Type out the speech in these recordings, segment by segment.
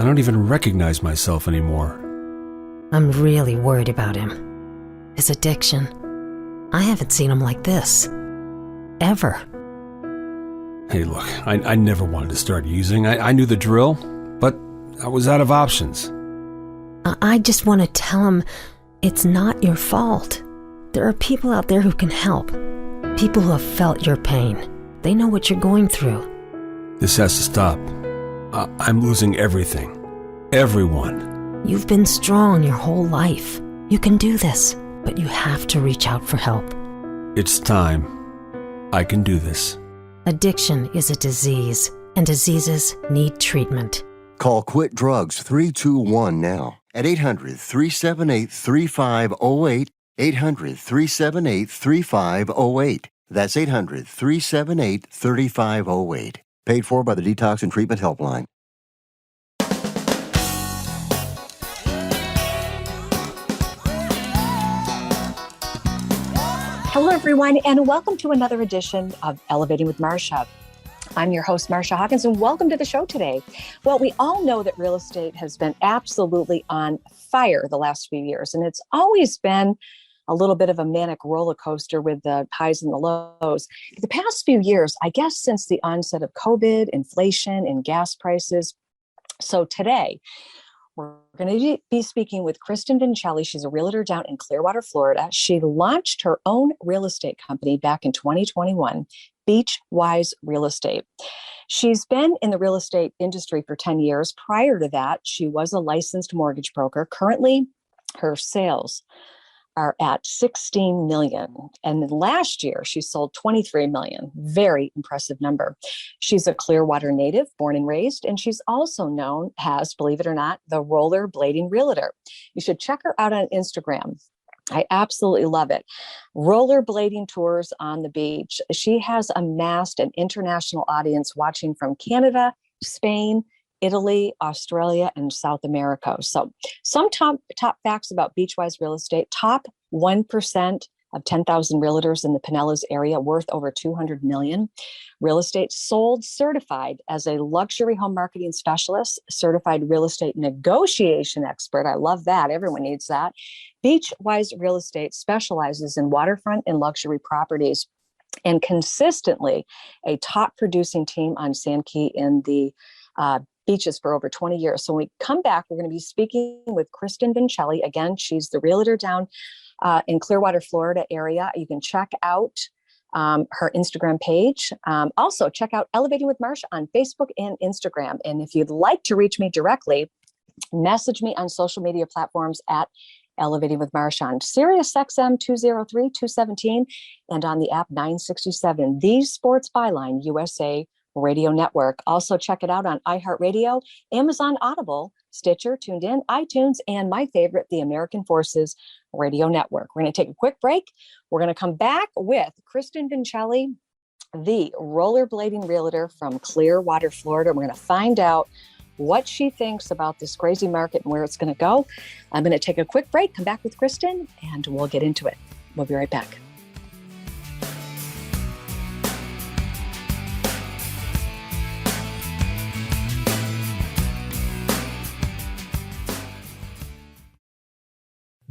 I don't even recognize myself anymore. I'm really worried about him. His addiction. I haven't seen him like this. Ever. Hey, look, I never wanted to start using. I knew the drill, but I was out of options. I just want to tell him it's not your fault. There are people out there who can help. People who have felt your pain. They know what you're going through. This has to stop. I'm losing everything. Everyone. You've been strong your whole life. You can do this, but you have to reach out for help. It's time. I can do this. Addiction is a disease, and diseases need treatment. Call Quit Drugs 321 now at 800-378-3508, 800-378-3508. That's 800-378-3508. Paid for by the Detox and Treatment Helpline. Hello, everyone, and welcome to another edition of Elevating with Marcia. I'm your host, Marcia Hawkins, and welcome to the show today. Well, we all know that real estate has been absolutely on fire the last few years, and it's always been a little bit of a manic roller coaster with the highs and the lows. The past few years, I guess since the onset of COVID, inflation, and gas prices. So today, we're going to be speaking with Kristin Vincelli. She's a realtor down in Clearwater, Florida. She launched her own real estate company back in 2021, Beachwise Real Estate. She's been in the real estate industry for 10 years. Prior to that, she was a licensed mortgage broker. Currently, her sales are at 16 million. And then last year, she sold 23 million. Very impressive number. She's a Clearwater native, born and raised, and she's also known as, believe it or not, the Rollerblading Realtor. You should check her out on Instagram. I absolutely love it. Rollerblading tours on the beach. She has amassed an international audience watching from Canada, Spain, Italy, Australia, and South America. So some top facts about Beachwise Real Estate. Top 1% of 10,000 realtors in the Pinellas area, worth over $200 million. Real estate sold certified as a luxury home marketing specialist, certified real estate negotiation expert. I love that. Everyone needs that. Beachwise Real Estate specializes in waterfront and luxury properties, and consistently a top producing team on Sand Key in the beaches for over 20 years. So when we come back, we're going to be speaking with Kristin Vincelli. Again, she's the realtor down in Clearwater, Florida area. You can check out her Instagram page. Also, check out Elevating with Marcia on Facebook and Instagram. And if you'd like to reach me directly, message me on social media platforms at Elevating with Marcia on Sirius XM 203-217 and on the app 967, the Sports Byline USA Radio Network. Also check it out on iHeartRadio, Amazon Audible, Stitcher, Tuned In, iTunes, and my favorite, the American Forces Radio Network. We're going to take a quick break. We're going to come back with Kristin Vincelli, the Rollerblading Realtor from Clearwater, Florida. We're going to find out what she thinks about this crazy market and where it's going to go. I'm going to take a quick break, come back with Kristin, and we'll get into it. We'll be right back.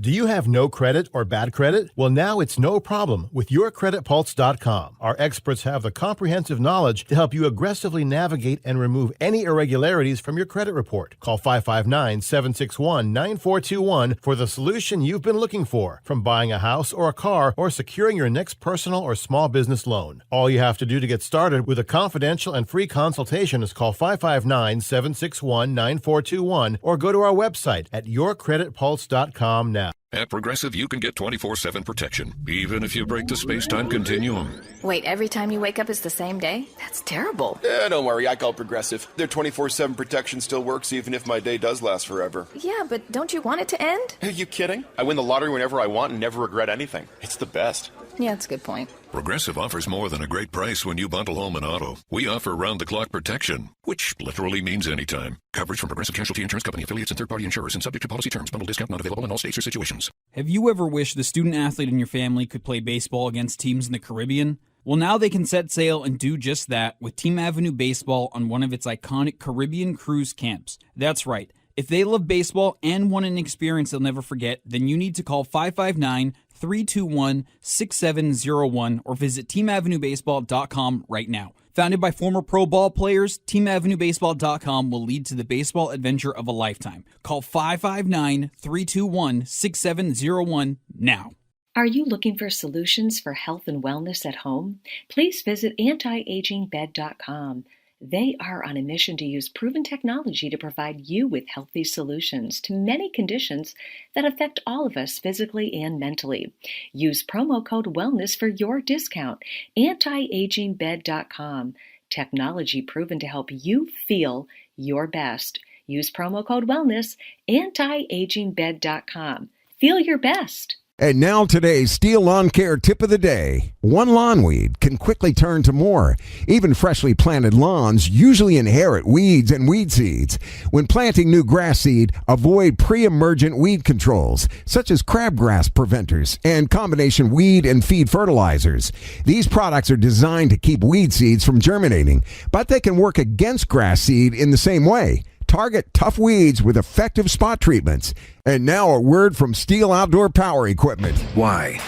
Do you have no credit or bad credit? Well, now it's no problem with YourCreditPulse.com. Our experts have the comprehensive knowledge to help you aggressively navigate and remove any irregularities from your credit report. Call 559-761-9421 for the solution you've been looking for, from buying a house or a car or securing your next personal or small business loan. All you have to do to get started with a confidential and free consultation is call 559-761-9421 or go to our website at YourCreditPulse.com now. At Progressive, you can get 24/7 protection, even if you break the space-time continuum. Wait, every time you wake up is the same day? That's terrible. Don't worry, I call Progressive. Their 24/7 protection still works even if my day does last forever. Yeah, but don't you want it to end? Are you kidding? I win the lottery whenever I want and never regret anything. It's the best. Yeah, that's a good point. Progressive offers more than a great price when you bundle home and auto. We offer round-the-clock protection, which literally means anytime. Coverage from Progressive Casualty Insurance Company, affiliates, and third-party insurers, and subject to policy terms. Bundle discount not available in all states or situations. Have you ever wished the student athlete in your family could play baseball against teams in the Caribbean? Well, now they can set sail and do just that with Team Avenue Baseball on one of its iconic Caribbean cruise camps. That's right. If they love baseball and want an experience they'll never forget, then you need to call 559-321-6701 or visit teamavenuebaseball.com right now. Founded by former pro ball players, teamavenuebaseball.com will lead to the baseball adventure of a lifetime. Call 559-321-6701 now. Are you looking for solutions for health and wellness at home? Please visit antiagingbed.com. They are on a mission to use proven technology to provide you with healthy solutions to many conditions that affect all of us physically and mentally. Use promo code WELLNESS for your discount. Antiagingbed.com. Technology proven to help you feel your best. Use promo code WELLNESS. Antiagingbed.com. Feel your best. And now today's Steel Lawn Care tip of the day. One lawn weed can quickly turn to more. Even freshly planted lawns usually inherit weeds and weed seeds. When planting new grass seed, avoid pre-emergent weed controls, such as crabgrass preventers and combination weed and feed fertilizers. These products are designed to keep weed seeds from germinating, but they can work against grass seed in the same way. Target tough weeds with effective spot treatments. And now a word from Steel Outdoor Power Equipment. Why?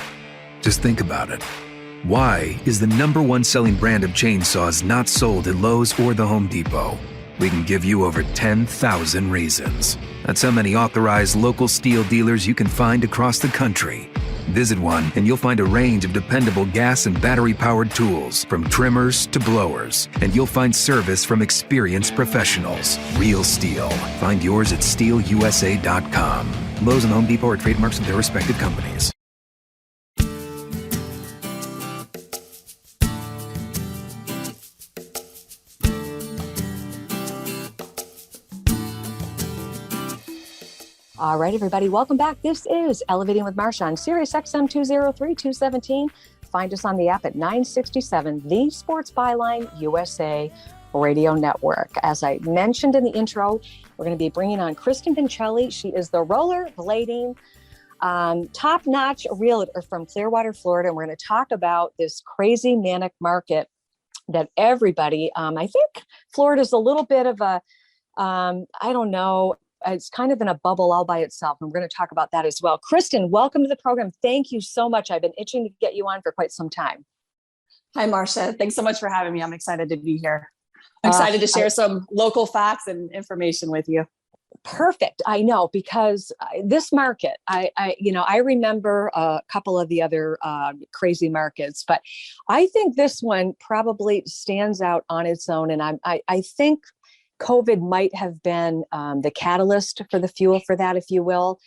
Just think about it. Why is the #1 selling brand of chainsaws not sold at Lowe's or the Home Depot? We can give you over 10,000 reasons. That's how many authorized local Steel dealers you can find across the country. Visit one and you'll find a range of dependable gas and battery-powered tools, from trimmers to blowers. And you'll find service from experienced professionals. Real Steel. Find yours at steelusa.com. Lowe's and Home Depot are trademarks of their respective companies. All right, everybody, welcome back. This is Elevating with Marcia on Sirius XM 203-217. Find us on the app at 967, the Sports Byline USA Radio Network. As I mentioned in the intro, we're going to be bringing on Kristin Vincelli. She is the rollerblading top-notch realtor from Clearwater, Florida. And we're going to talk about this crazy manic market that everybody, I think Florida's a little bit of a, I don't know, it's kind of in a bubble all by itself. And we're going to talk about that as well. Kristin, welcome to the program. Thank you so much. I've been itching to get you on for quite some time. Hi, Marcia. Thanks so much for having me. I'm excited to be here. I'm excited to share some local facts and information with you. Perfect. I know, because this market, I remember a couple of the other crazy markets, but I think this one probably stands out on its own. And I think COVID might have been the catalyst for the fuel for that, if you will.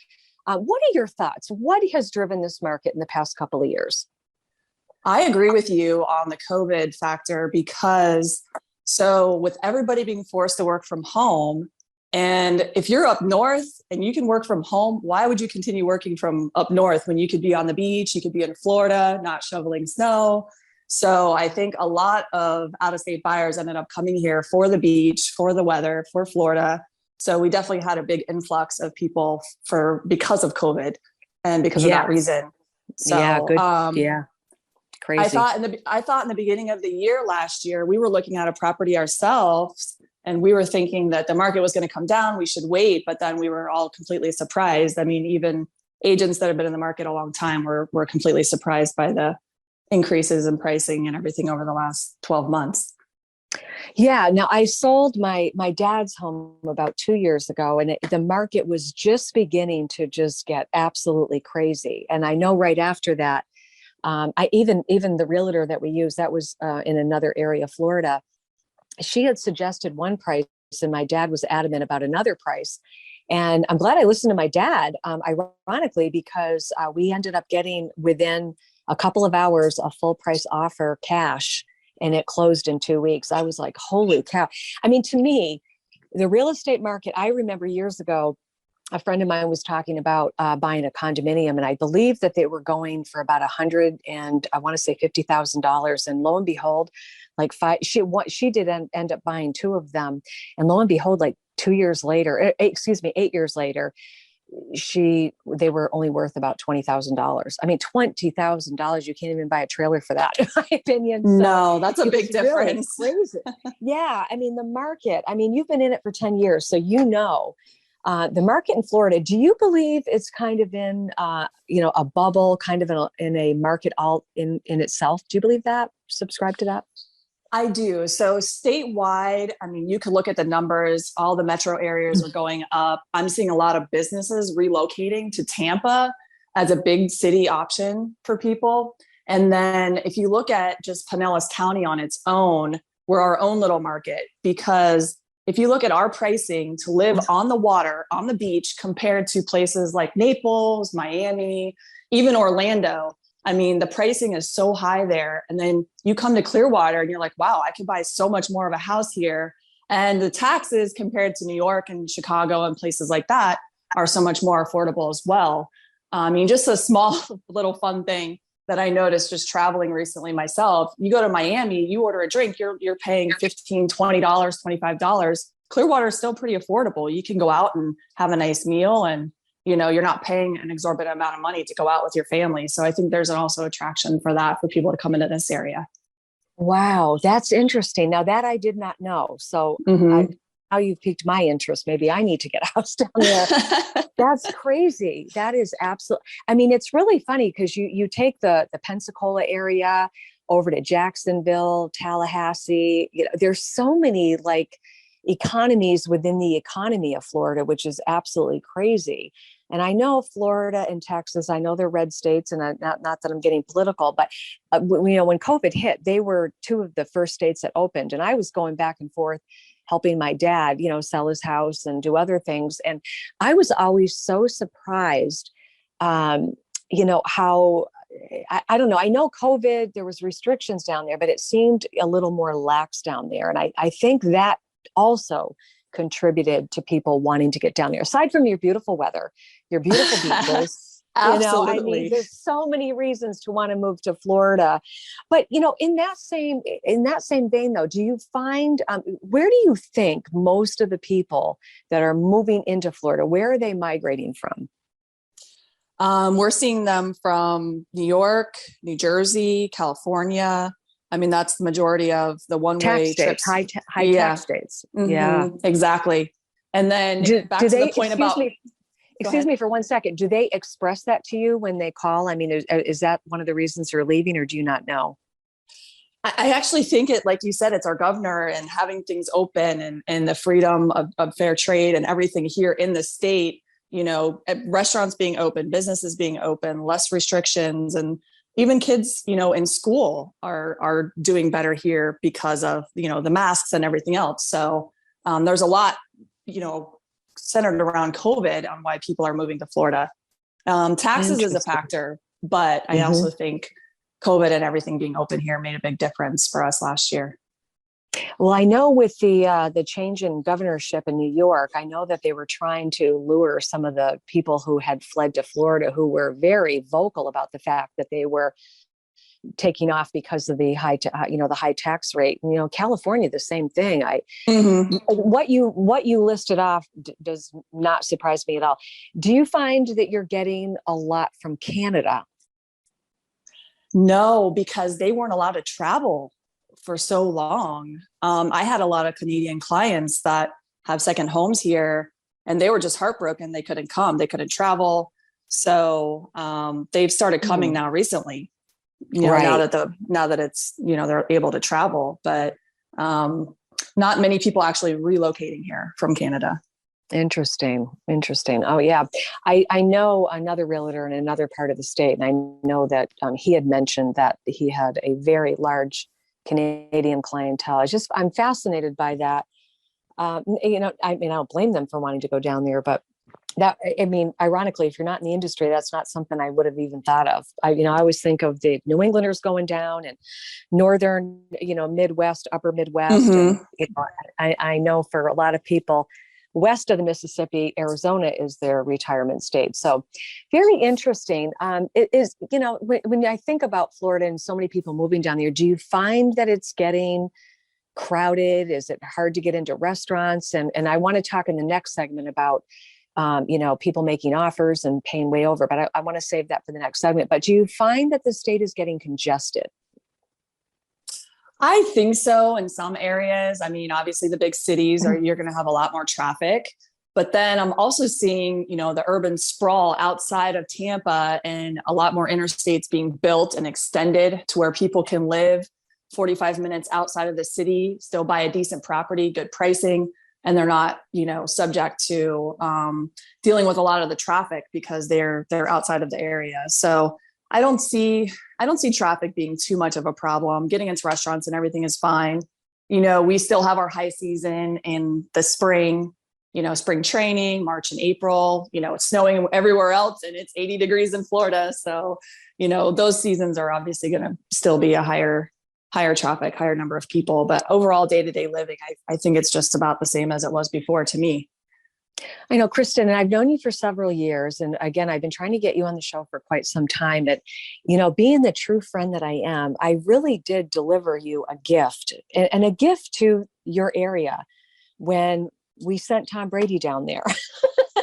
What are your thoughts? What has driven this market in the past couple of years? I agree with you on the COVID factor, because with everybody being forced to work from home, and if you're up north and you can work from home, why would you continue working from up north when you could be on the beach, you could be in Florida, not shoveling snow? So I think a lot of out-of-state buyers ended up coming here for the beach, for the weather, for Florida. So we definitely had a big influx of people because of COVID and because of that reason. So, yeah, good. Crazy. I thought in the beginning of the year last year, we were looking at a property ourselves and we were thinking that the market was going to come down. We should wait. But then we were all completely surprised. I mean, even agents that have been in the market a long time were completely surprised by the increases in pricing and everything over the last 12 months. Yeah. Now, I sold my dad's home about 2 years ago, and the market was just beginning to just get absolutely crazy. And I know right after that, I even the realtor that we use, that was in another area of Florida, she had suggested one price and my dad was adamant about another price. And I'm glad I listened to my dad, ironically, because we ended up getting within a couple of hours a full price offer cash, and it closed in 2 weeks. I was like, holy cow. I mean, to me, the real estate market, I remember years ago, a friend of mine was talking about buying a condominium, and I believe that they were going for about $100,000 and I want to say $50,000. And lo and behold, she did end up buying two of them. And lo and behold, like 8 years later, they were only worth about $20,000. I mean, $20,000, you can't even buy a trailer for that, in my opinion. So no, that's a big difference. Really crazy. Yeah. I mean, the market, I mean, you've been in it for 10 years, so the market in Florida, do you believe it's kind of in, a bubble, kind of in a market all in itself? Do you believe that? Subscribe to that? I do. So statewide, I mean, you could look at the numbers, all the metro areas are going up. I'm seeing a lot of businesses relocating to Tampa as a big city option for people. And then if you look at just Pinellas County on its own, we're our own little market, because if you look at our pricing to live on the water, on the beach, compared to places like Naples, Miami, even Orlando, I mean, the pricing is so high there. And then you come to Clearwater and you're like, wow, I could buy so much more of a house here. And the taxes compared to New York and Chicago and places like that are so much more affordable as well. I mean, just a small little fun thing that I noticed just traveling recently myself. You go to Miami, you order a drink, you're paying $15, $20, $25. Clearwater is still pretty affordable. You can go out and have a nice meal, and you're not paying an exorbitant amount of money to go out with your family. So I think there's also attraction for that, for people to come into this area. Wow, that's interesting. Now that I did not know. So now you've piqued my interest. Maybe I need to get a house down there. That's crazy. That is absolutely, I mean, it's really funny because you take the Pensacola area over to Jacksonville, Tallahassee. There's so many economies within the economy of Florida, which is absolutely crazy. And I know Florida and Texas, I know they're red states, and not that I'm getting political, but when COVID hit, they were two of the first states that opened. And I was going back and forth helping my dad, sell his house and do other things. And I was always so surprised, how, I don't know. I know COVID, there was restrictions down there, but it seemed a little more lax down there. And I think that also contributed to people wanting to get down there. Aside from your beautiful weather, your beautiful beaches, absolutely. I mean, there's so many reasons to want to move to Florida. But in that same vein, though, do you find where do you think most of the people that are moving into Florida, where are they migrating from? We're seeing them from New York, New Jersey, California. I mean, that's the majority of the one-way trips. High tax states. Mm-hmm. Yeah, exactly. And then back to the point about... Excuse me for 1 second. Do they express that to you when they call? I mean, is that one of the reasons they're leaving, or do you not know? I actually think it, like you said, it's our governor and having things open and the freedom of fair trade and everything here in the state, restaurants being open, businesses being open, less restrictions, and even kids, in school are doing better here because of, the masks and everything else. So there's a lot, centered around COVID on why people are moving to Florida. Taxes is a factor, but I also think COVID and everything being open here made a big difference for us last year. Well, I know with the change in governorship in New York, I know that they were trying to lure some of the people who had fled to Florida, who were very vocal about the fact that they were taking off because of the high tax rate. California, the same thing. What you listed off does not surprise me at all. Do you find that you're getting a lot from Canada? No, because they weren't allowed to travel for so long. I had a lot of Canadian clients that have second homes here, and they were just heartbroken. They couldn't come, they couldn't travel. So they've started coming now recently, right. now that it's, they're able to travel, but not many people actually relocating here from Canada. Interesting. Oh yeah. I know another realtor in another part of the state, and I know that he had mentioned that he had a very large Canadian clientele. I'm fascinated by that. I don't blame them for wanting to go down there, but ironically, if you're not in the industry, that's not something I would have even thought of. I always think of the New Englanders going down and northern, Midwest, upper Midwest. And, I know for a lot of people west of the Mississippi, Arizona is their retirement state. So very interesting. It is, when I think about Florida and so many people moving down there, do you find that it's getting crowded? Is it hard to get into restaurants? And I want to talk in the next segment about people making offers and paying way over. But I want to save that for the next segment. But do you find that the state is getting congested? I think so in some areas. I mean, obviously the big cities you're going to have a lot more traffic, but then I'm also seeing, the urban sprawl outside of Tampa and a lot more interstates being built and extended to where people can live 45 minutes outside of the city, still buy a decent property, good pricing, and they're not, subject to dealing with a lot of the traffic because they're outside of the area. So I don't see traffic being too much of a problem. Getting into restaurants and everything is fine. We still have our high season in the spring, spring training, March and April. It's snowing everywhere else and it's 80 degrees in Florida. So, those seasons are obviously going to still be a higher traffic, higher number of people. But overall day-to-day living, I think it's just about the same as it was before to me. I know, Kristin, and I've known you for several years. And again, I've been trying to get you on the show for quite some time. But, being the true friend that I am, I really did deliver you a gift and a gift to your area when we sent Tom Brady down there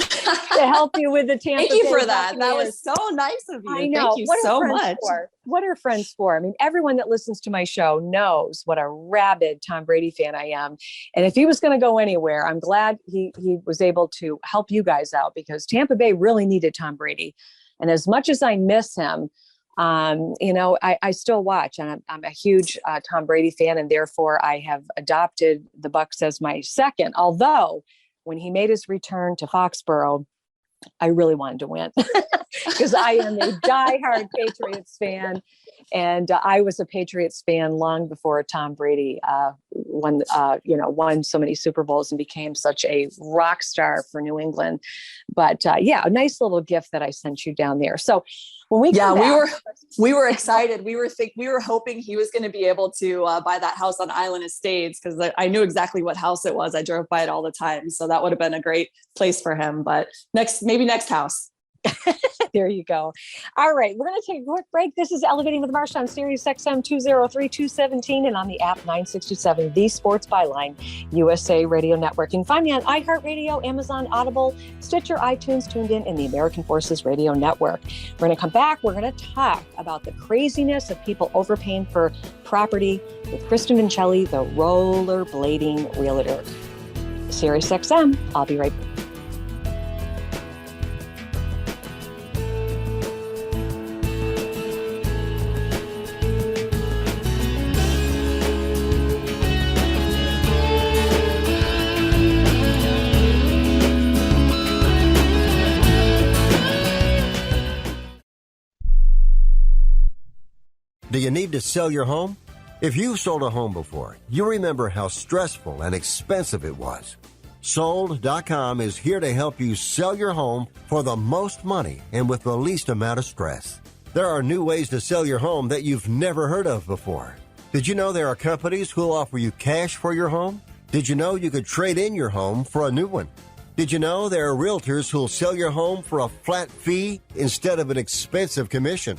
to help you with the Tampa Bay. Thank you for that. That was so nice of you. I know. Thank you so much. What are friends for? I mean, everyone that listens to my show knows what a rabid Tom Brady fan I am. And if he was going to go anywhere, I'm glad he was able to help you guys out because Tampa Bay really needed Tom Brady. And as much as I miss him, I still watch, and I'm a huge Tom Brady fan, and therefore I have adopted the Bucs as my second. Although when he made his return to Foxborough, I really wanted to win because I am a diehard Patriots fan. And I was a Patriots fan long before Tom Brady won so many Super Bowls and became such a rock star for New England. But a nice little gift that I sent you down there. So when we were excited. We were hoping he was going to be able to buy that house on Island Estates because I knew exactly what house it was. I drove by it all the time. So that would have been a great place for him. But maybe next house. There you go. All right. We're going to take a quick break. This is Elevating with Marcia on Sirius XM 203-217 and on the app 967, the Sports Byline USA Radio Network. You can find me on iHeartRadio, Amazon, Audible, Stitcher, iTunes, TuneIn, and the American Forces Radio Network. We're going to come back. We're going to talk about the craziness of people overpaying for property with Kristin Vincelli, the Rollerblading Realtor. Sirius XM. I'll be right back. Do you need to sell your home? If you've sold a home before, you remember how stressful and expensive it was. Sold.com is here to help you sell your home for the most money and with the least amount of stress. There are new ways to sell your home that you've never heard of before. Did you know there are companies who'll offer you cash for your home? Did you know you could trade in your home for a new one? Did you know there are realtors who'll sell your home for a flat fee instead of an expensive commission?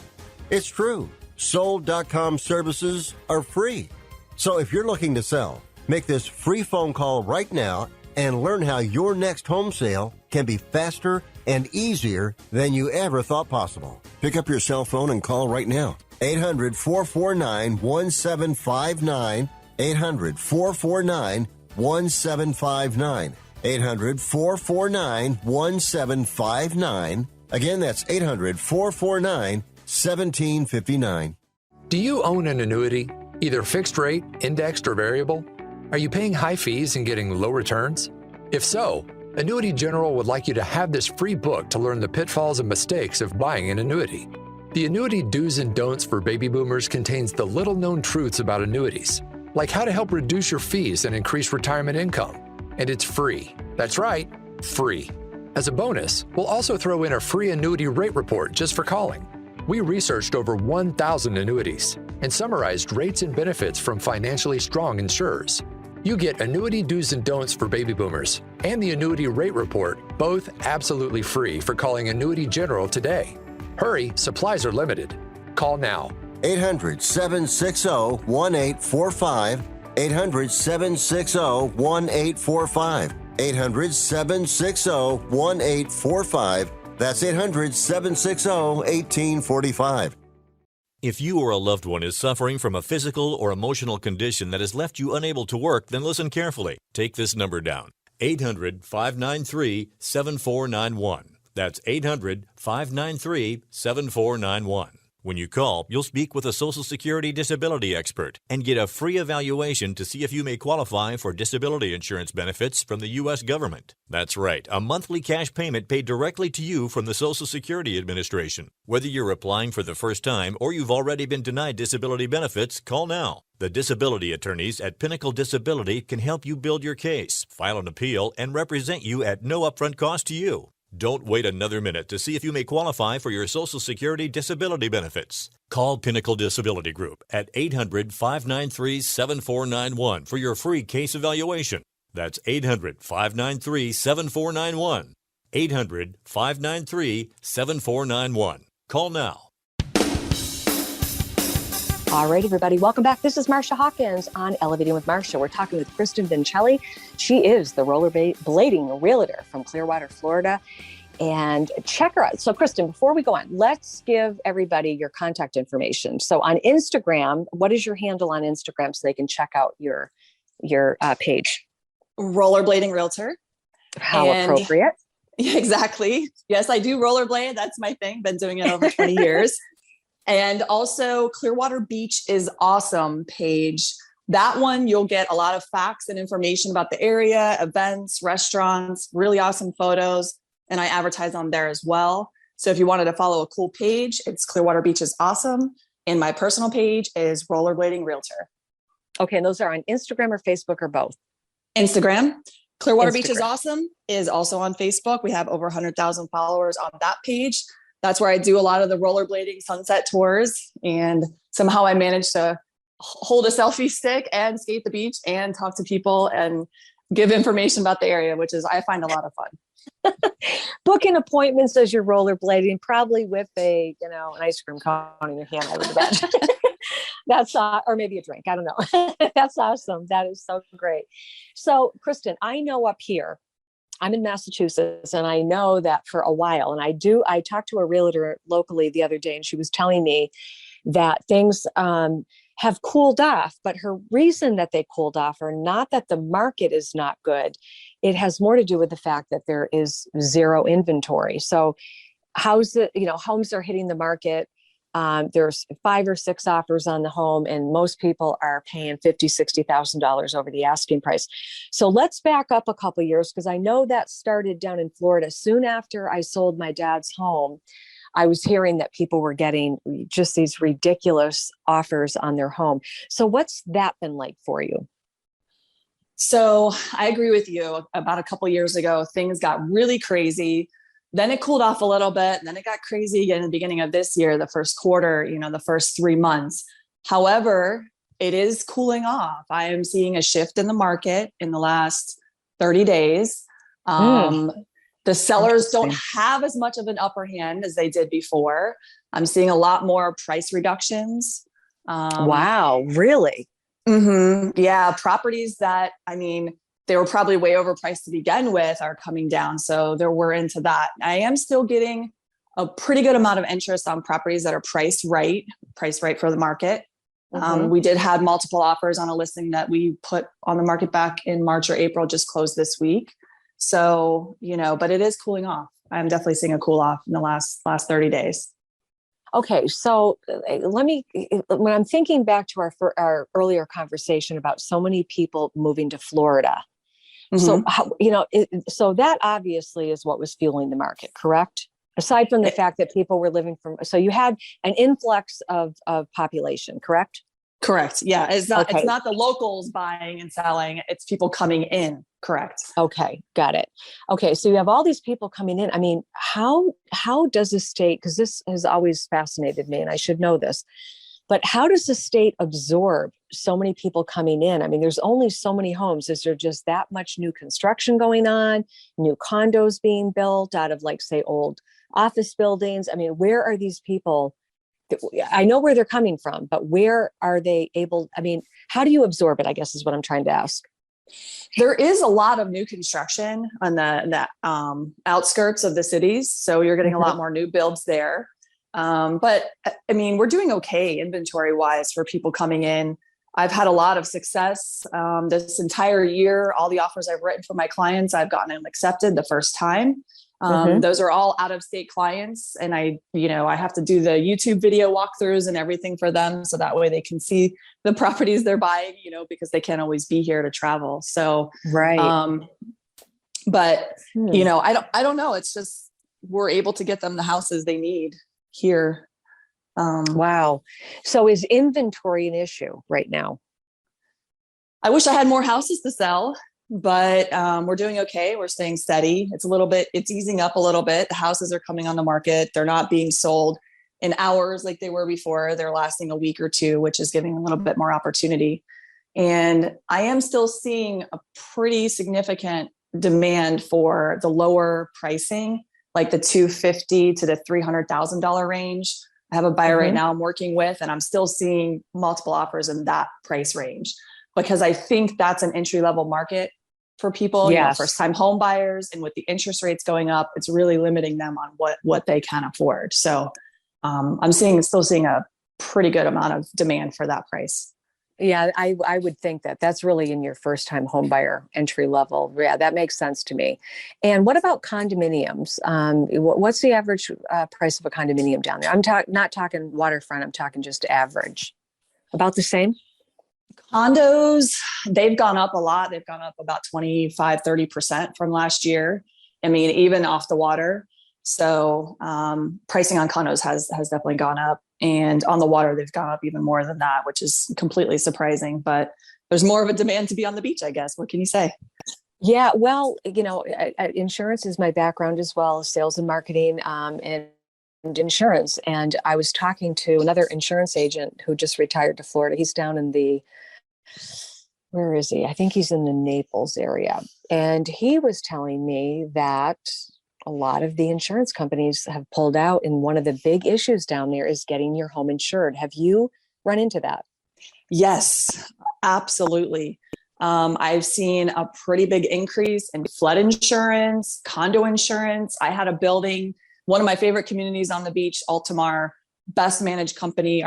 It's true. Sold.com services are free. So if you're looking to sell, make this free phone call right now and learn how your next home sale can be faster and easier than you ever thought possible. Pick up your cell phone and call right now. 800-449-1759. 800-449-1759. 800-449-1759. Again, that's 800-449-1759. Do you own an annuity, either fixed rate, indexed, or variable? Are you paying high fees and getting low returns? If so, Annuity General would like you to have this free book to learn the pitfalls and mistakes of buying an annuity. The Annuity Do's and Don'ts for Baby Boomers contains the little-known truths about annuities, like how to help reduce your fees and increase retirement income. And it's free. That's right, free. As a bonus, we'll also throw in a free annuity rate report just for calling. We researched over 1,000 annuities and summarized rates and benefits from financially strong insurers. You get Annuity Do's and Don'ts for Baby Boomers and the Annuity Rate Report, both absolutely free for calling Annuity General today. Hurry, supplies are limited. Call now. 800-760-1845. 800-760-1845. 800-760-1845. That's 800-760-1845. If you or a loved one is suffering from a physical or emotional condition that has left you unable to work, then listen carefully. Take this number down. 800-593-7491. That's 800-593-7491. When you call, you'll speak with a Social Security disability expert and get a free evaluation to see if you may qualify for disability insurance benefits from the U.S. government. That's right, a monthly cash payment paid directly to you from the Social Security Administration. Whether you're applying for the first time or you've already been denied disability benefits, call now. The disability attorneys at Pinnacle Disability can help you build your case, file an appeal, and represent you at no upfront cost to you. Don't wait another minute to see if you may qualify for your Social Security disability benefits. Call Pinnacle Disability Group at 800-593-7491 for your free case evaluation. That's 800-593-7491. 800-593-7491. Call now. All right, everybody, welcome back. This is Marcia Hawkins on Elevating with Marcia. We're talking with Kristin Vincelli. She is the Rollerblading Realtor from Clearwater, Florida. And check her out. So, Kristin, before we go on, let's give everybody your contact information. So on Instagram, what is your handle on Instagram so they can check out your page? Rollerblading Realtor. How appropriate. Exactly. Yes, I do rollerblade. That's my thing. Been doing it over 20 years. And also Clearwater Beach is Awesome page. That one, you'll get a lot of facts and information about the area, events, restaurants, really awesome photos. And I advertise on there as well. So if you wanted to follow a cool page, it's Clearwater Beach is Awesome. And my personal page is Rollerblading Realtor. Okay. And those are on Instagram or Facebook or both? Instagram. Clearwater Beach is Awesome is also on Facebook. We have over 100,000 followers on that page. That's where I do a lot of the rollerblading sunset tours. And somehow I managed to hold a selfie stick and skate the beach and talk to people and give information about the area, which is, I find a lot of fun. Booking appointments as you're rollerblading, probably with an ice cream cone in your hand, I would imagine. That's or maybe a drink. I don't know. That's awesome. That is so great. So, Kristin, I know up here, I'm in Massachusetts, and I know that for a while, and I talked to a realtor locally the other day, and she was telling me that things have cooled off, but her reason that they cooled off are not that the market is not good. It has more to do with the fact that there is zero inventory. So homes are hitting the market. There's 5 or 6 offers on the home, and most people are paying $50,000, $60,000 over the asking price. So let's back up a couple of years, because I know that started down in Florida. Soon after I sold my dad's home, I was hearing that people were getting just these ridiculous offers on their home. So what's that been like for you? So I agree with you. About a couple of years ago, things got really crazy. Then it cooled off a little bit, and then it got crazy again in the beginning of this year, the first quarter, the first 3 months. However, it is cooling off. I am seeing a shift in the market in the last 30 days. The sellers don't have as much of an upper hand as they did before. I'm seeing a lot more price reductions. Wow, really? Mm-hmm. Yeah, properties that, they were probably way overpriced to begin with are coming down. So we're into that. I am still getting a pretty good amount of interest on properties that are priced right for the market. Mm-hmm. We did have multiple offers on a listing that we put on the market back in March or April, just closed this week. So, but it is cooling off. I'm definitely seeing a cool off in the last 30 days. Okay. So when I'm thinking back to our earlier conversation about so many people moving to Florida, mm-hmm. So that obviously is what was fueling the market, correct? Aside from the fact that people were so you had an influx of population, correct? Correct. Yeah. It's not the locals buying and selling. It's people coming in. Correct. Okay. Got it. Okay. So you have all these people coming in. How does the state, because this has always fascinated me and I should know this, but how does the state absorb so many people coming in? There's only so many homes. Is there just that much new construction going on, new condos being built out of old office buildings? Where are these people? I know where they're coming from, but where are they able? How do you absorb it, I guess is what I'm trying to ask. There is a lot of new construction on the outskirts of the cities. So you're getting a lot more new builds there. But I mean, we're doing okay inventory wise for people coming in. I've had a lot of success this entire year. All the offers I've written for my clients, I've gotten them accepted the first time. Those are all out of state clients. And I have to do the YouTube video walkthroughs and everything for them. So that way they can see the properties they're buying, because they can't always be here to travel. So, right. But I don't know. It's just, we're able to get them the houses they need here. Wow. So is inventory an issue right now? I wish I had more houses to sell, but we're doing okay. We're staying steady. It's easing up a little bit. The houses are coming on the market. They're not being sold in hours like they were before. They're lasting a week or two, which is giving a little bit more opportunity. And I am still seeing a pretty significant demand for the lower pricing, like the $250,000 to the $300,000 range. I have a buyer right now I'm working with, and I'm still seeing multiple offers in that price range, because I think that's an entry-level market for people, first-time home buyers. And with the interest rates going up, it's really limiting them on what they can afford. So I'm still seeing a pretty good amount of demand for that price. Yeah, I would think that's really in your first-time home buyer entry level. Yeah, that makes sense to me. And what about condominiums? What's the average price of a condominium down there? I'm not talking waterfront. I'm talking just average. About the same? Condos, they've gone up a lot. They've gone up about 25-30% from last year. I mean, even off the water. So pricing on condos has definitely gone up. And on the water, they've gone up even more than that, which is completely surprising. But there's more of a demand to be on the beach, I guess. What can you say? Yeah, well, insurance is my background as well, sales and marketing and insurance. And I was talking to another insurance agent who just retired to Florida. He's down in where is he? I think he's in the Naples area. And he was telling me that a lot of the insurance companies have pulled out, and one of the big issues down there is getting your home insured. Have you run into that? Yes, absolutely. I've seen a pretty big increase in flood insurance, condo insurance. I had a building, one of my favorite communities on the beach, Altamar, best managed condo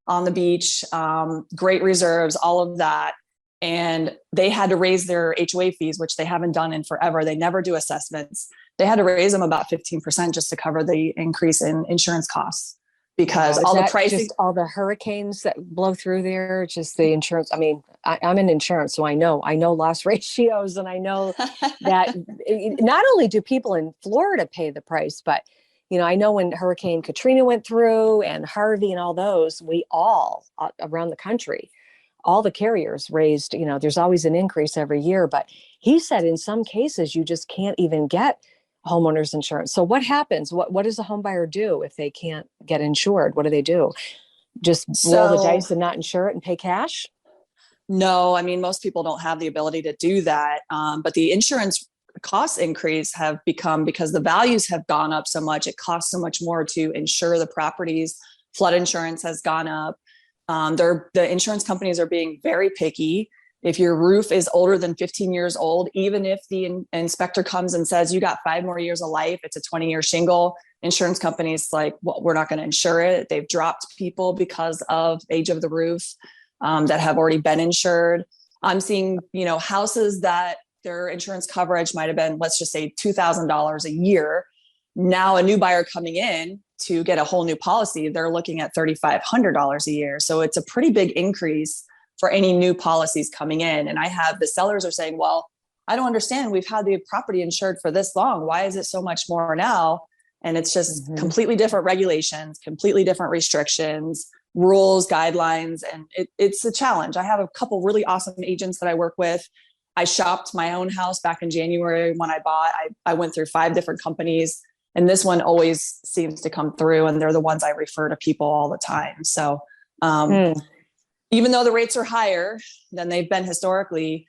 on the beach, great reserves, all of that. And they had to raise their HOA fees, which they haven't done in forever. They never do assessments. They had to raise them about 15% just to cover the increase in insurance costs, because all the pricing, just all the hurricanes that blow through there, just the insurance. I mean, I'm in insurance, so I know loss ratios, and I know that not only do people in Florida pay the price, but I know when Hurricane Katrina went through and Harvey and all those, we all around the country, all the carriers raised, there's always an increase every year, but he said in some cases you just can't even get homeowners insurance. So what happens? What does a home buyer do if they can't get insured? What do they do? Just roll the dice and not insure it and pay cash? No, I mean, most people don't have the ability to do that. But the insurance cost increase have become, because the values have gone up so much, it costs so much more to insure the properties. Flood insurance has gone up. The insurance companies are being very picky. If your roof is older than 15 years old, even if the inspector comes and says you got 5 more years of life, it's a 20-year shingle, insurance companies like, well, we're not going to insure it. They've dropped people because of age of the roof that have already been insured. I'm seeing, houses that their insurance coverage might have been, let's just say $2,000 a year. Now a new buyer coming in to get a whole new policy, they're looking at $3,500 a year. So it's a pretty big increase for any new policies coming in. And I have the sellers are saying, well, I don't understand. We've had the property insured for this long. Why is it so much more now? And it's just completely different regulations, completely different restrictions, rules, guidelines. And it's a challenge. I have a couple really awesome agents that I work with. I shopped my own house back in January when I bought. I went through 5 different companies, and this one always seems to come through, and they're the ones I refer to people all the time. So even though the rates are higher than they've been historically,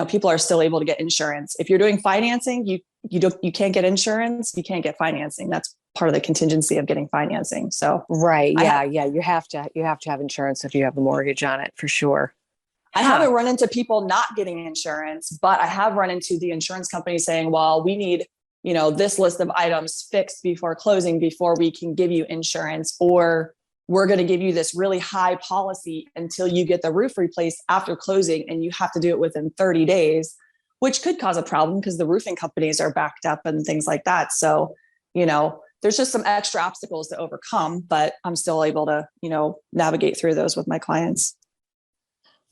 people are still able to get insurance. If you're doing financing, you can't get insurance, you can't get financing. That's part of the contingency of getting financing. So right. Yeah. You have to have insurance if you have a mortgage on it, for sure. I haven't run into people not getting insurance, but I have run into the insurance company saying, well, we need, this list of items fixed before closing before we can give you insurance, or we're going to give you this really high policy until you get the roof replaced after closing, and you have to do it within 30 days, which could cause a problem because the roofing companies are backed up and things like that. So, there's just some extra obstacles to overcome, but I'm still able to, navigate through those with my clients.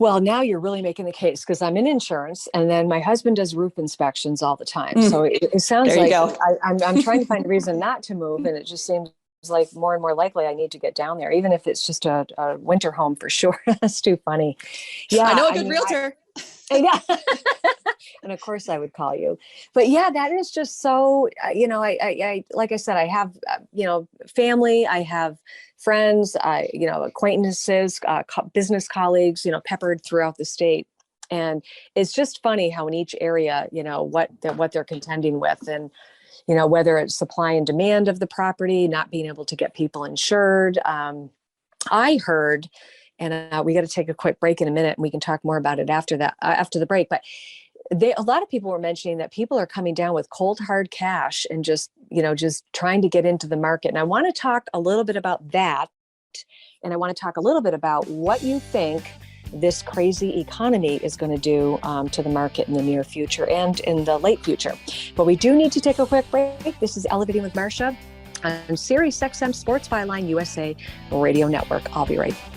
Well, now you're really making the case, because I'm in insurance, and then my husband does roof inspections all the time. So it sounds like I'm trying to find a reason not to move, and it just seems like more and more likely I need to get down there, even if it's just a winter home for sure. That's too funny. Yeah, I know a good realtor. Yeah. And of course I would call you, but yeah, that is just so, I like I said, I have, family, I have friends, acquaintances, business colleagues, peppered throughout the state. And it's just funny how in each area, what they're contending with, and, whether it's supply and demand of the property, not being able to get people insured. I heard, and we got to take a quick break in a minute, and we can talk more about it after the break. But a lot of people were mentioning that people are coming down with cold hard cash and just trying to get into the market. And I want to talk a little bit about that. And I want to talk a little bit about what you think this crazy economy is going to do to the market in the near future and in the late future. But we do need to take a quick break. This is Elevating with Marcia on Sirius XM Sports Byline USA Radio Network. I'll be right back.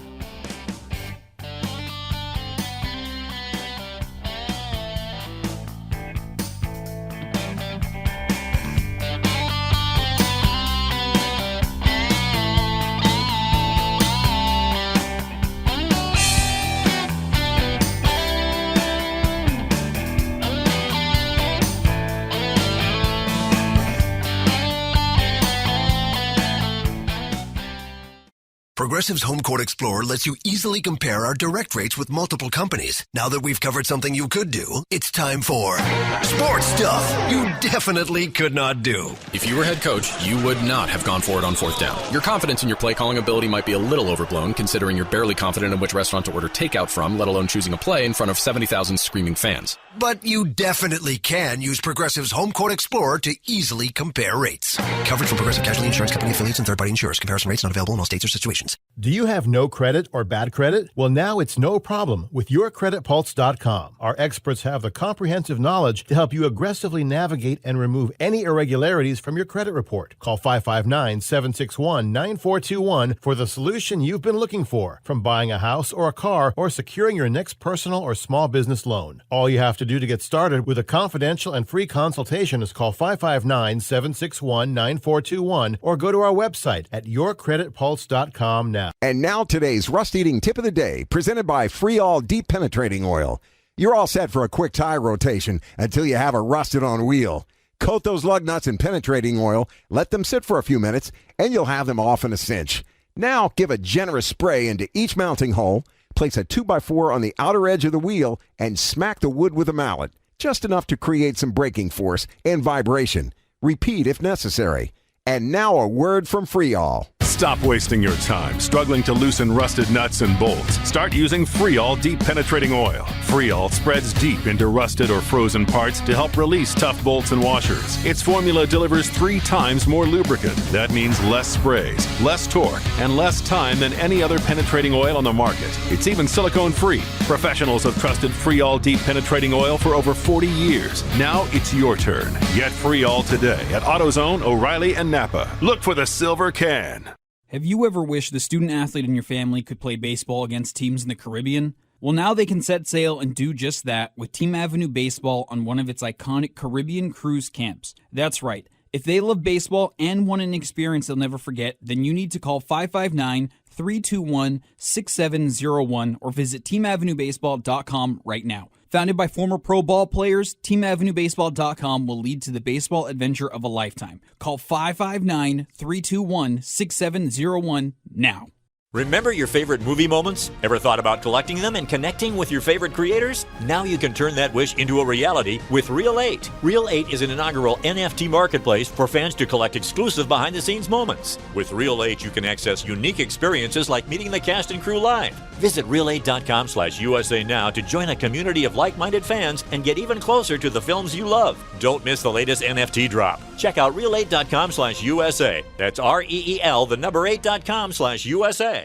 Progressive's Home Court Explorer lets you easily compare our direct rates with multiple companies. Now that we've covered something you could do, it's time for sports stuff you definitely could not do. If you were head coach, you would not have gone for it on fourth down. Your confidence in your play calling ability might be a little overblown, considering you're barely confident in which restaurant to order takeout from, let alone choosing a play in front of 70,000 screaming fans. But you definitely can use Progressive's Home Court Explorer to easily compare rates. Coverage from Progressive Casualty Insurance Company affiliates and third-party insurers. Comparison rates not available in all states or situations. Do you have no credit or bad credit? Well, now it's no problem with YourCreditPulse.com. Our experts have the comprehensive knowledge to help you aggressively navigate and remove any irregularities from your credit report. Call 559-761-9421 for the solution you've been looking for, from buying a house or a car or securing your next personal or small business loan. All you have to do to get started with a confidential and free consultation is call 559-761-9421 or go to our website at YourCreditPulse.com now. And now today's rust eating tip of the day, presented by Freol Deep Penetrating Oil. You're all set for a quick tire rotation until you have a rusted on wheel. Coat those lug nuts in penetrating oil, let them sit for a few minutes, and you'll have them off in a cinch. Now give a generous spray into each mounting hole, place a 2x4 on the outer edge of the wheel, and smack the wood with a mallet, just enough to create some braking force and vibration. Repeat if necessary. And now a word from Freol. Stop wasting your time struggling to loosen rusted nuts and bolts. Start using Freol Deep Penetrating Oil. Freol spreads deep into rusted or frozen parts to help release tough bolts and washers. Its formula delivers 3 times more lubricant. That means less sprays, less torque, and less time than any other penetrating oil on the market. It's even silicone-free. Professionals have trusted Freol Deep Penetrating Oil for over 40 years. Now it's your turn. Get Freol today at AutoZone, O'Reilly, and Napa. Look for the silver can. Have you ever wished the student athlete in your family could play baseball against teams in the Caribbean? Well, now they can set sail and do just that with Team Avenue Baseball on one of its iconic Caribbean cruise camps. That's right. If they love baseball and want an experience they'll never forget, then you need to call 559-321-6701 or visit teamavenuebaseball.com right now. Founded by former pro ball players, teamavenuebaseball.com will lead to the baseball adventure of a lifetime. Call 559-321-6701 now. Remember your favorite movie moments? Ever thought about collecting them and connecting with your favorite creators? Now you can turn that wish into a reality with Real 8. Real 8 is an inaugural NFT marketplace for fans to collect exclusive behind-the-scenes moments. With Real 8, you can access unique experiences like meeting the cast and crew live. Visit real8.com/USA now to join a community of like-minded fans and get even closer to the films you love. Don't miss the latest NFT drop. Check out real8.com/USA. That's REEL, the number 8.com/USA.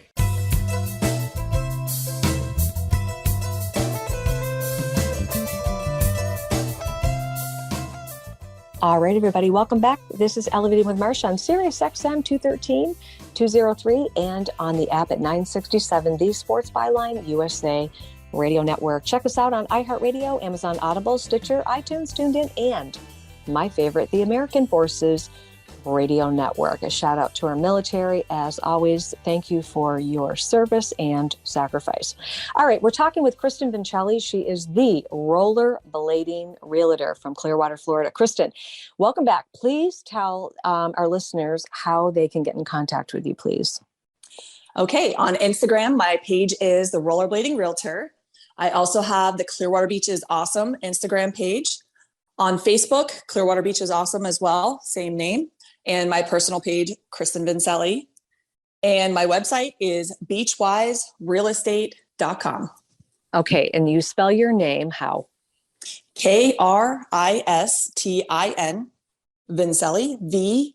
All right, everybody, welcome back. This is Elevating with Marcia on Sirius XM 213, 203, and on the app at 967, the Sports Byline USA Radio Network. Check us out on iHeartRadio, Amazon Audible, Stitcher, iTunes, TuneIn, and my favorite, the American Forces Radio Network. A shout out to our military. As always, thank you for your service and sacrifice. All right, we're talking with Kristin Vincelli. She is the Rollerblading Realtor from Clearwater, Florida. Kristin, welcome back. Please tell our listeners how they can get in contact with you, please. Okay, on Instagram, my page is the Rollerblading Realtor. I also have the Clearwater Beach is Awesome Instagram page. On Facebook, Clearwater Beach is Awesome as well, same name. And my personal page, Kristin Vincelli. And my website is beachwiserealestate.com. Okay, and you spell your name how? Kristin, Vincelli, Vincelli.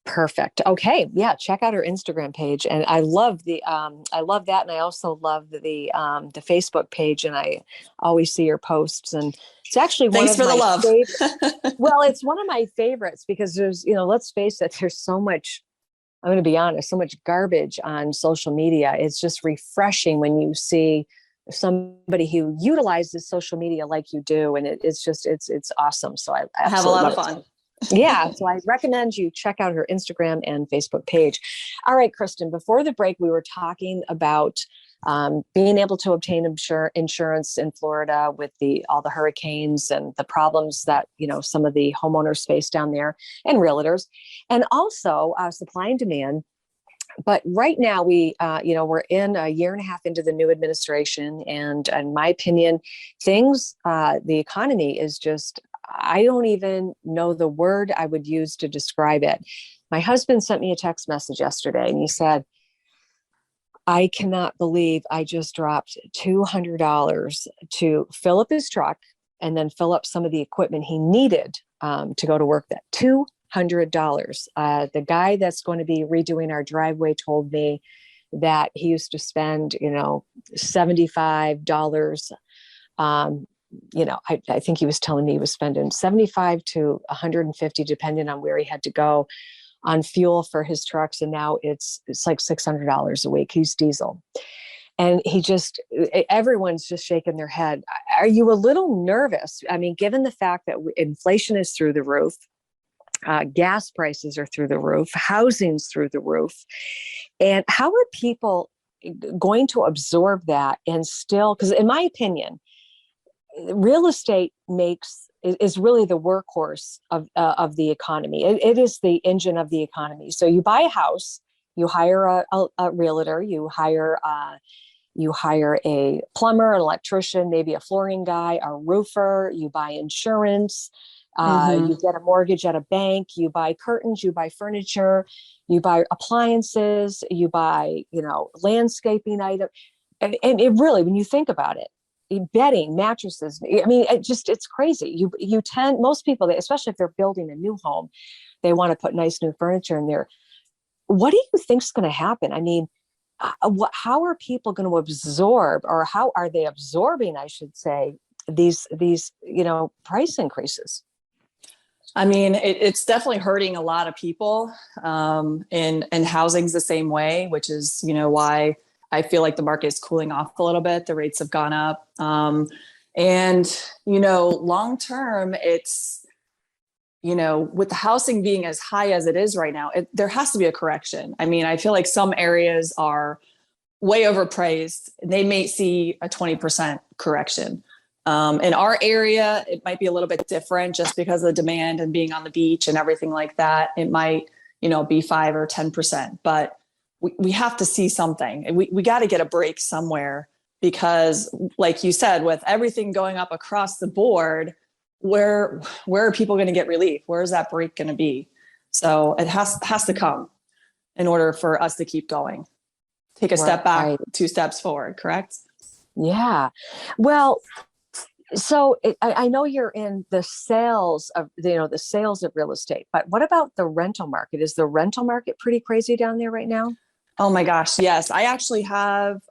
Perfect. Okay. Yeah. Check out her Instagram page. And I love I love that. And I also love the Facebook page, and I always see your posts, and it's actually one Thanks of for the my love. Well, it's one of my favorites because there's, let's face it, there's so much, I'm going to be honest, so much garbage on social media. It's just refreshing when you see somebody who utilizes social media like you do. And it's awesome. So I have a lot of fun. Yeah. So I recommend you check out her Instagram and Facebook page. All right, Kristin, before the break, we were talking about being able to obtain insurance in Florida with all the hurricanes and the problems that, some of the homeowners face down there and realtors, and also supply and demand. But right now we're in a year and a half into the new administration. And in my opinion, the economy is just, I don't even know the word I would use to describe it. My husband sent me a text message yesterday, and he said, I cannot believe I just dropped $200 to fill up his truck and then fill up some of the equipment he needed to go to work. That $200. The guy that's going to be redoing our driveway told me that he used to spend, $75. I think he was telling me he was spending $75 to $150, depending on where he had to go, on fuel for his trucks. And now it's like $600 a week. He's diesel. And everyone's just shaking their head. Are you a little nervous? I mean, given the fact that inflation is through the roof, gas prices are through the roof, housing's through the roof. And how are people going to absorb that and still, because in my opinion, real estate is really the workhorse of the economy. It is the engine of the economy. So you buy a house, you hire a realtor, you hire a plumber, an electrician, maybe a flooring guy, a roofer, you buy insurance, you get a mortgage at a bank, you buy curtains, you buy furniture, you buy appliances, you buy, landscaping items. And it really, when you think about it, bedding, mattresses. I mean, it's crazy. Most people, especially if they're building a new home, they want to put nice new furniture in there. What do you think is going to happen? I mean, how are people going to absorb, or how are they absorbing, I should say, these price increases? I mean, it's definitely hurting a lot of people, and housing's the same way, which is, why I feel like the market is cooling off a little bit. The rates have gone up. And long term, it's, with the housing being as high as it is right now, there has to be a correction. I mean, I feel like some areas are way overpriced. They may see a 20% correction. In our area, it might be a little bit different just because of the demand and being on the beach and everything like that. It might, be 5 or 10%, but we have to see something. We got to get a break somewhere, because like you said, with everything going up across the board, where are people going to get relief? Where is that break going to be? So it has to come in order for us to keep going. Take a step back, 2 steps forward, correct? Yeah. Well, so I know you're in the sales of, the sales of real estate, but what about the rental market? Is the rental market pretty crazy down there right now? Oh my gosh. Yes. I actually have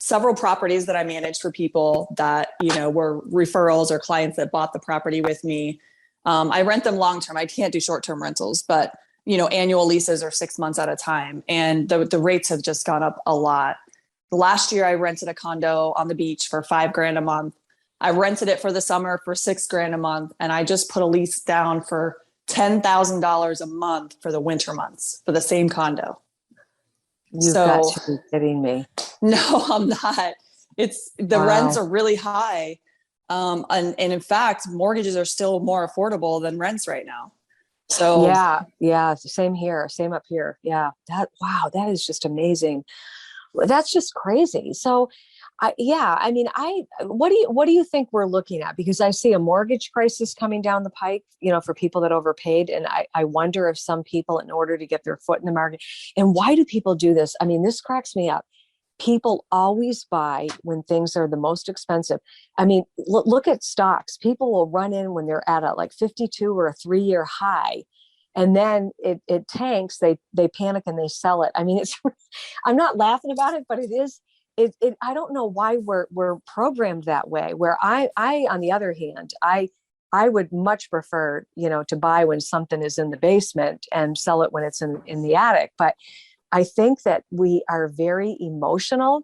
several properties that I manage for people that, were referrals or clients that bought the property with me. I rent them long-term. I can't do short-term rentals, but annual leases are 6 months at a time. And the rates have just gone up a lot. Last year I rented a condo on the beach for $5,000 a month. I rented it for the summer for $6,000 a month. And I just put a lease down for $10,000 a month for the winter months for the same condo. You've got to be kidding me. No, I'm not. The rents are really high. And in fact, mortgages are still more affordable than rents right now. So yeah. Same here. Same up here. Yeah. That is just amazing. That's just crazy. So what do you think we're looking at? Because I see a mortgage crisis coming down the pike, for people that overpaid. And I wonder if some people, in order to get their foot in the market, and why do people do this? I mean, this cracks me up. People always buy when things are the most expensive. I mean, look at stocks. People will run in when they're at a 52 or a 3-year high. And then it tanks, they panic and they sell it. I mean, I'm not laughing about it, but it is. I don't know why we're programmed that way, where I on the other hand, I would much prefer, to buy when something is in the basement and sell it when it's in the attic. But I think that we are very emotional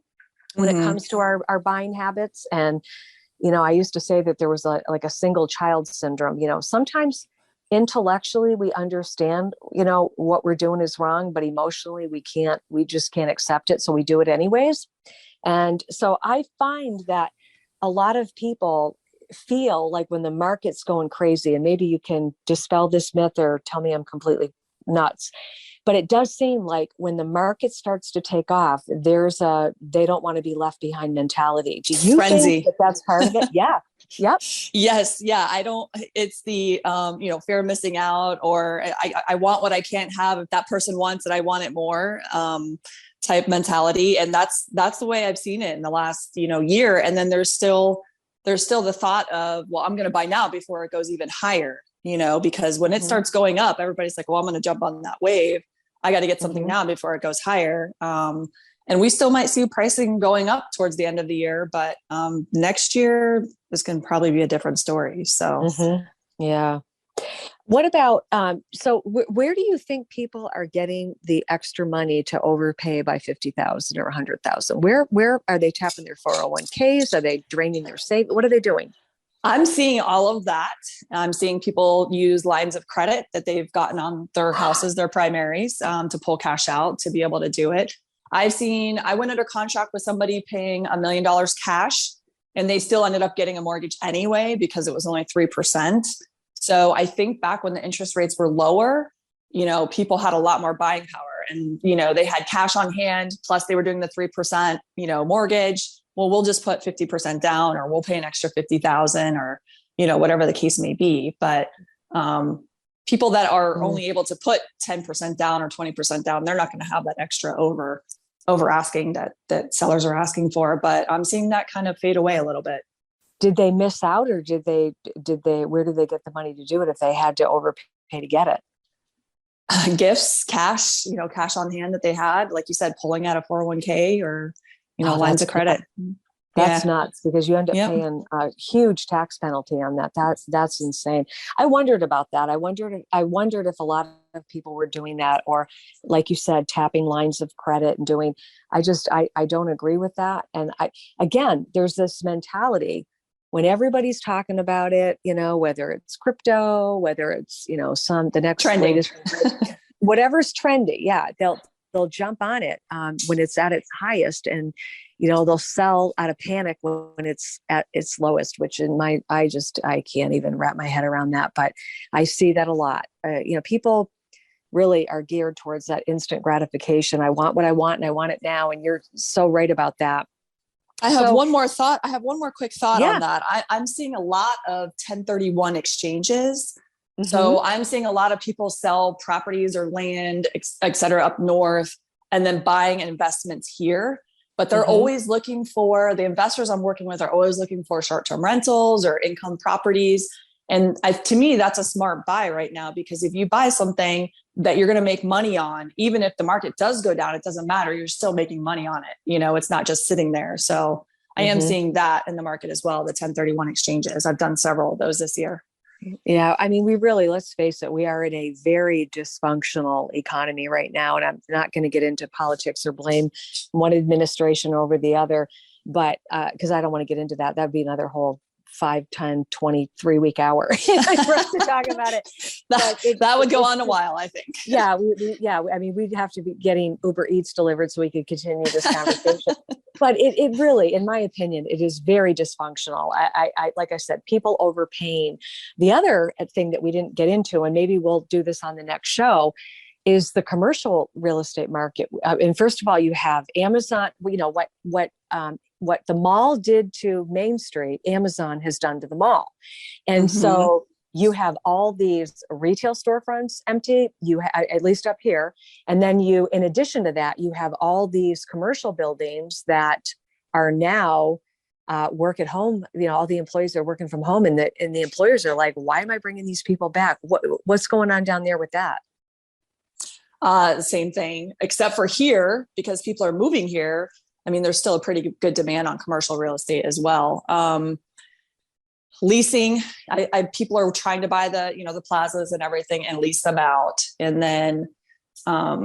when it comes to our buying habits. And, I used to say that there was a single child syndrome. Sometimes intellectually we understand, what we're doing is wrong, but emotionally we just can't accept it. So we do it anyways. And so I find that a lot of people feel like when the market's going crazy, and maybe you can dispel this myth or tell me I'm completely nuts, but it does seem like when the market starts to take off, they don't want to be left behind mentality. Do you think that that's part of it? Yeah. Yep. Yes. Yeah. It's the, fear of missing out, or I want what I can't have. If that person wants it, I want it more, type mentality. And that's the way I've seen it in the last, year. And then there's still the thought of, well, I'm going to buy now before it goes even higher, because when it starts going up, everybody's like, well, I'm going to jump on that wave. I got to get something now before it goes higher. And we still might see pricing going up towards the end of the year, but next year this can probably be a different story. So, yeah. What about, where do you think people are getting the extra money to overpay by $50,000 or $100,000? Where are they tapping their 401ks? Are they draining their savings? What are they doing? I'm seeing all of that. I'm seeing people use lines of credit that they've gotten on their houses, their primaries, to pull cash out to be able to do it. I went under contract with somebody paying $1 million cash, and they still ended up getting a mortgage anyway because it was only 3%. So I think back when the interest rates were lower, people had a lot more buying power, and, they had cash on hand, plus they were doing the 3%, mortgage. Well, we'll just put 50% down, or we'll pay an extra 50,000, or, whatever the case may be. But people that are only able to put 10% down or 20% down, they're not going to have that extra over asking that sellers are asking for. But I'm seeing that kind of fade away a little bit. Did they miss out, or where did they get the money to do it if they had to overpay to get it? Gifts, cash, cash on hand that they had, like you said, pulling out a 401k or, lines of credit. That's nuts, because you end up paying a huge tax penalty on that. That's insane. I wondered about that. I wondered if a lot of people were doing that, or like you said, tapping lines of credit and doing, I don't agree with that. And again, there's this mentality when everybody's talking about it, whether it's crypto, whether it's, the next trending, latest, whatever's trendy. Yeah. They'll jump on it when it's at its highest, and they'll sell out of panic when it's at its lowest, which I can't even wrap my head around that. But I see that a lot. People really are geared towards that instant gratification. I want what I want and I want it now. And you're so right about that. I have one more thought. I have one more quick thought Yeah. on that. I'm seeing a lot of 1031 exchanges. So I'm seeing a lot of people sell properties or land, et cetera, up north, and then buying investments here. But they're always looking for, the investors I'm working with are always looking for short-term rentals or income properties. And to me, that's a smart buy right now, because if you buy something that you're going to make money on, even if the market does go down, it doesn't matter. You're still making money on it. You know, it's not just sitting there. So I am seeing that in the market as well, the 1031 exchanges. I've done several of those this year. Yeah. I mean, we really, let's face it, we are in a very dysfunctional economy right now. And I'm not going to get into politics or blame one administration over the other, but because I don't want to get into that. That'd be another whole 5, 10, 23 week hour for us to talk about it. That would go on a while, I think. Yeah. I mean, we'd have to be getting Uber Eats delivered so we could continue this conversation. But it really, in my opinion, it is very dysfunctional. I like I said, people overpaying. The other thing that we didn't get into, and maybe we'll do this on the next show, is the commercial real estate market. And first of all, you have Amazon. You know what the mall did to Main Street, Amazon has done to the mall, and so you have all these retail storefronts empty. At least up here, and then in addition to that, you have all these commercial buildings that are now work at home. You know, all the employees are working from home, and the employers are like, "Why am I bringing these people back? What's going on down there with that?" Same thing, except for here, because people are moving here. I mean, there's still a pretty good demand on commercial real estate as well. Leasing, people are trying to buy the plazas and everything and lease them out. And then, I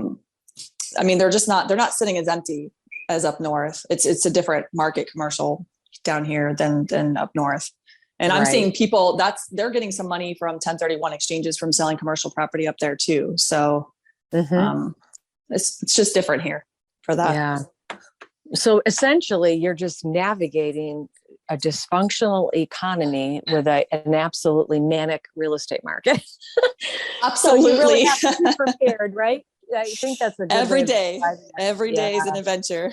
mean, they're not sitting as empty as up north. It's a different market, commercial down here than up north. And I'm seeing people they're getting some money from 1031 exchanges from selling commercial property up there too. So it's just different here for that. Yeah. So essentially you're just navigating a dysfunctional economy with an absolutely manic real estate market. Absolutely. So you really have to be prepared, right? I think that's a good every way day. Every day is an adventure.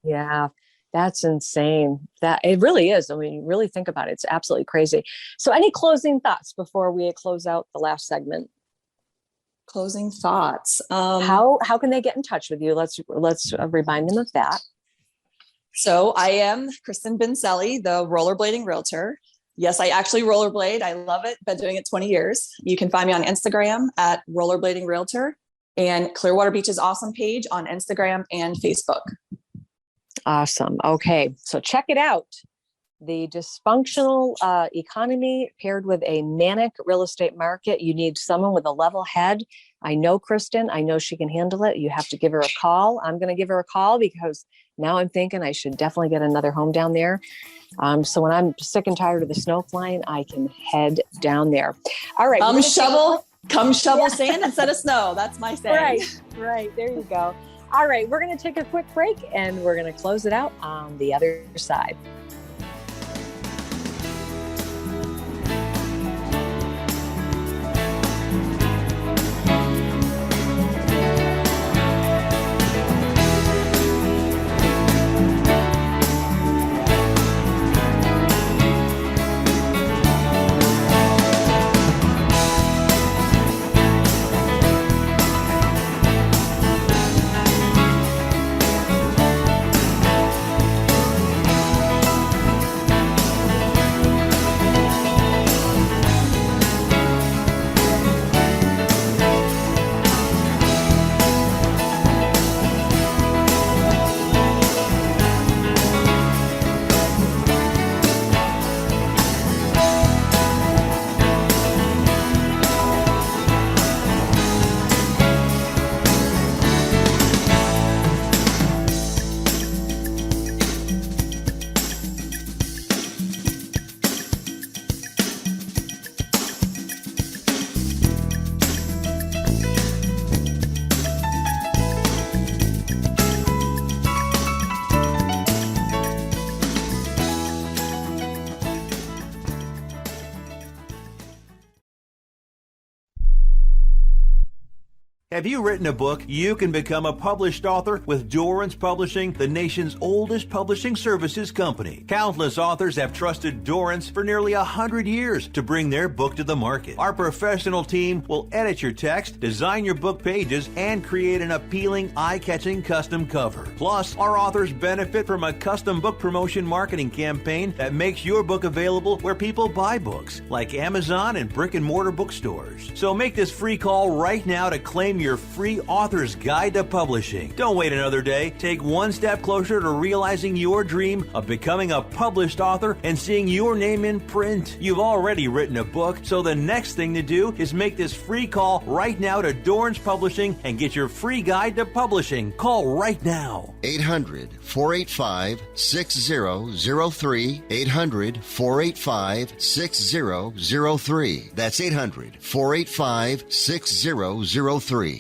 Yeah. That's insane. That it really is. I mean, you really think about it. It's absolutely crazy. So any closing thoughts before we close out the last segment? Closing thoughts. How can they get in touch with you? Let's remind them of that. So I am Kristin Vincelli, the Rollerblading Realtor. Yes, I actually rollerblade. I love it. Been doing it 20 years. You can find me on Instagram at Rollerblading Realtor and Clearwater Beach's awesome page on Instagram and Facebook. Awesome. Okay. So check it out. The dysfunctional economy paired with a manic real estate market. You need someone with a level head. I know Kristin. I know she can handle it. You have to give her a call. I'm going to give her a call because now I'm thinking I should definitely get another home down there. So when I'm sick and tired of the snow flying, I can head down there. All right. Come shovel sand instead of snow. That's my saying. Right. There you go. All right. We're going to take a quick break and we're going to close it out on the other side. Have you written a book? You can become a published author with Dorrance Publishing, the nation's oldest publishing services company. Countless authors have trusted Dorrance for nearly 100 years to bring their book to the market. Our professional team will edit your text, design your book pages, and create an appealing, eye-catching custom cover. Plus, our authors benefit from a custom book promotion marketing campaign that makes your book available where people buy books, like Amazon and brick-and-mortar bookstores. So make this free call right now to claim your free author's guide to publishing. Don't wait another day. Take one step closer to realizing your dream of becoming a published author and seeing your name in print. You've already written a book, so the next thing to do is make this free call right now to Dorrance Publishing and get your free guide to publishing. Call right now. 800-485-6003. 800-485-6003. That's 800-485-6003.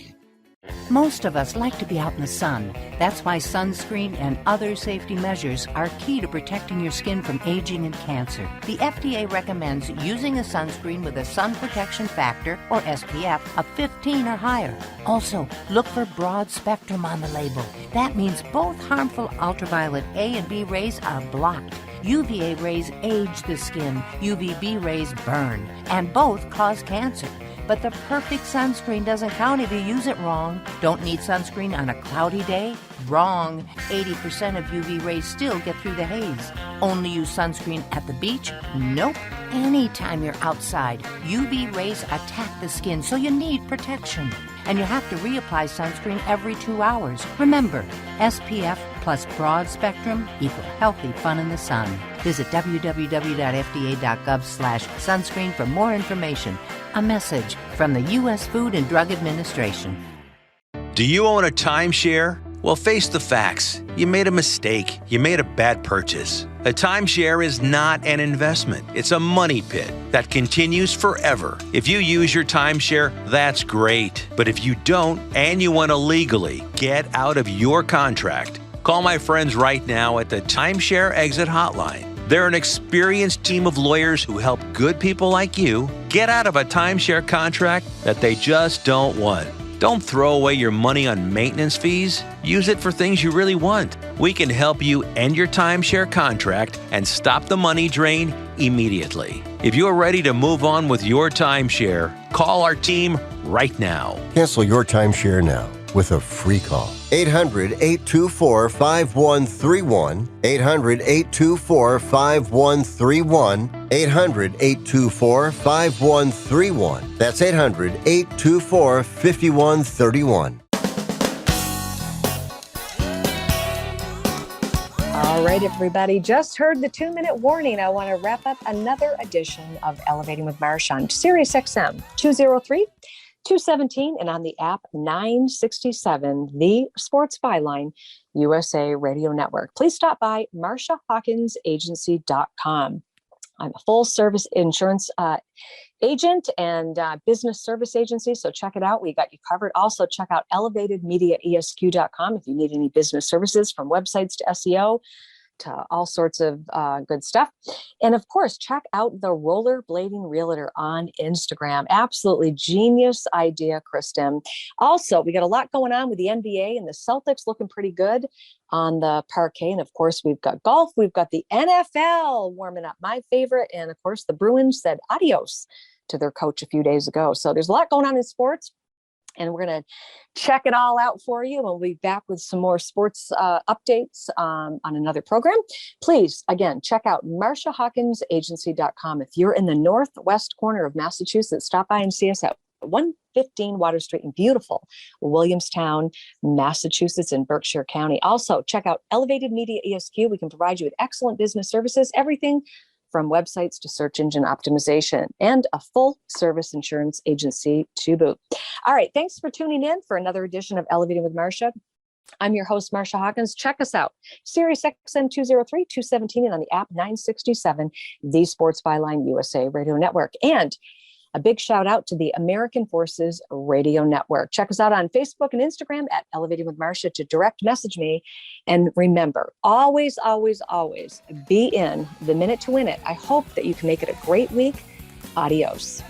Most of us like to be out in the sun. That's why sunscreen and other safety measures are key to protecting your skin from aging and cancer. The FDA recommends using a sunscreen with a sun protection factor, or SPF, of 15 or higher. Also, look for broad spectrum on the label. That means both harmful ultraviolet A and B rays are blocked. UVA rays age the skin, UVB rays burn, and both cause cancer. But the perfect sunscreen doesn't count if you use it wrong. Don't need sunscreen on a cloudy day? Wrong. 80% of UV rays still get through the haze. Only use sunscreen at the beach? Nope. Anytime you're outside, UV rays attack the skin, so you need protection. And you have to reapply sunscreen every 2 hours. Remember, SPF plus broad spectrum equal healthy fun in the sun. Visit www.fda.gov/sunscreen for more information. A message from the U.S. Food and Drug Administration. Do you own a timeshare? Well, face the facts. You made a mistake. You made a bad purchase. A timeshare is not an investment. It's a money pit that continues forever. If you use your timeshare, that's great. But if you don't and you want to legally get out of your contract, call my friends right now at the Timeshare Exit Hotline. They're an experienced team of lawyers who help good people like you get out of a timeshare contract that they just don't want. Don't throw away your money on maintenance fees. Use it for things you really want. We can help you end your timeshare contract and stop the money drain immediately. If you're ready to move on with your timeshare, call our team right now. Cancel your timeshare now with a free call. 800-824-5131. 800-824-5131. 800-824-5131. That's 800-824-5131. All right, everybody. Just heard the 2-minute warning. I want to wrap up another edition of Elevating with Marcia on Sirius XM 203-217 and on the app 967, the Sports Byline USA Radio Network. Please stop by MarciaHawkinsAgency.com. I'm a full service insurance agent and business service agency. So check it out. We got you covered. Also check out ElevatedMediaESQ.com if you need any business services, from websites to SEO to all sorts of good stuff. And of course, check out the Rollerblading Realtor on Instagram. Absolutely genius idea, Kristin. Also, we got a lot going on with the NBA and the Celtics looking pretty good on the parquet. And of course, we've got golf. We've got the NFL warming up, my favorite. And of course, the Bruins said adios to their coach a few days ago. So there's a lot going on in sports. And we're going to check it all out for you. We'll be back with some more sports updates on another program. Please, again, check out MarciaHawkinsAgency.com. If you're in the northwest corner of Massachusetts, stop by and see us at 115 Water Street in beautiful Williamstown, Massachusetts in Berkshire County. Also, check out Elevated Media ESQ. We can provide you with excellent business services, everything from websites to search engine optimization, and a full service insurance agency to boot. All right. Thanks for tuning in for another edition of Elevating with Marcia. I'm your host, Marcia Hawkins. Check us out. Sirius XM 203-217 and on the app 967, the Sports Byline USA Radio Network. And a big shout out to the American Forces Radio Network. Check us out on Facebook and Instagram at Elevating with Marcia to direct message me. And remember, always, always, always be in the minute to win it. I hope that you can make it a great week. Adios.